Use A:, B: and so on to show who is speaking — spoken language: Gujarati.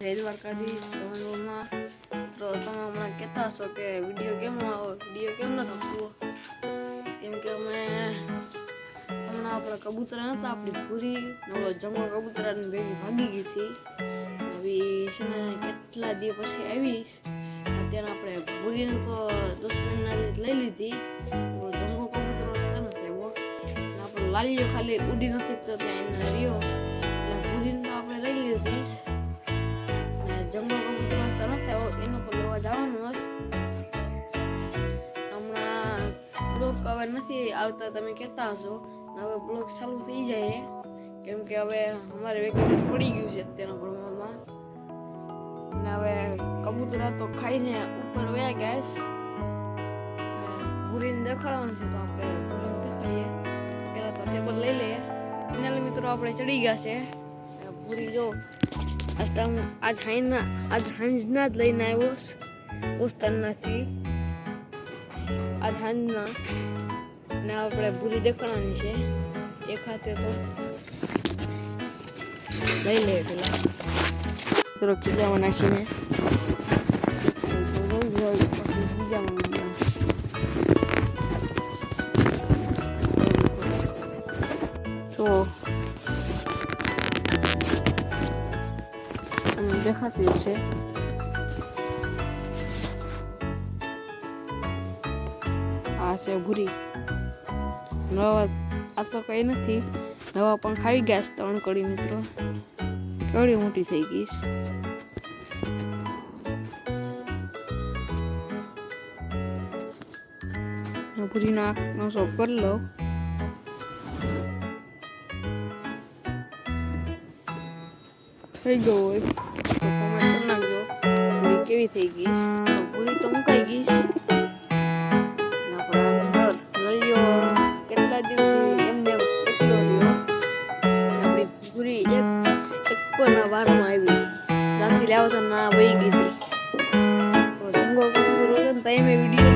A: જય દ્વારકાધીશ. તમારોમાં તો તમે હમણાં કહેતા હશો કે વિડીયો કેમ આવો, વિડીયો કેમ ન થતો? કેમ કે અમે હમણાં આપણા કબૂતરા નહોતા, આપણી પૂરી નવો જમો કબૂતરાની ભેગી ભાગી ગઈ હતી. હવે છે ને કેટલા દિવસ પછી આવીશ. અત્યારે આપણે પૂરીને તો દોસ્તના લઈ લીધી, જમો કબૂતરો આવ્યો આપણે લાલીઓ ખાલી ઉડી નથી તો ત્યાં એને રહ્યો એટલે પૂરીને તો આપણે લઈ લીધી. જમવા કબૂતરો તરત આવ્યો એનો પણ લેવા જવાનું હશે. હમણાં બ્લોગ હવે નથી આવતા, તમે કહેતા હશો. હવે બ્લોગ ચાલુ થઈ જાય કેમ કે હવે અમારે વેકેશન પડી ગયું છે અત્યારના ભણવામાં. ને હવે કબૂતરા તો ખાઈને ઉપર વયા ગયા છે. પૂરીને દેખાડવાનું છે તો આપણે પૂરીને દેખાડીએ. પહેલાં તો ટેબલ લઈ લઈએ. ફાઇનલ મિત્રો આપણે ચડી ગયા છે. પૂરી જો આજ હાંજના જ લઈને આવ્યો દોસ્તારનાથી. આજ હાંજના ને આપણે પૂરી દેખાડવાની છે. એક હાથે તો લઈ લે પેલા મિત્રો ખીજામાં નાખીને તો દેખાતી છે. આ છે ભૂરી. નવા આ તો કઈ નથી, નવા પણ ખાઈ ગયા છે 3 કડી મિત્રો. કેવડી મોટી થઈ ગઈ છે. ભૂરીનો આંખનો શોખ કરી લો. થઈ ગયો હોય તો કોમેન્ટ કરી નાખજો પૂરી કેવી થઈ ગઈ. પૂરી તો મુકાઈ ગઈ. કેટલા દિવસથી એમને એકલો રહ્યો. આપણી પૂરી એક પણ વારમાં આવી, ત્યાંથી લાવો તો ના વહી ગઈ હતી. તો જંગો કબૂતરો હતો ને તો મેં વિડીયો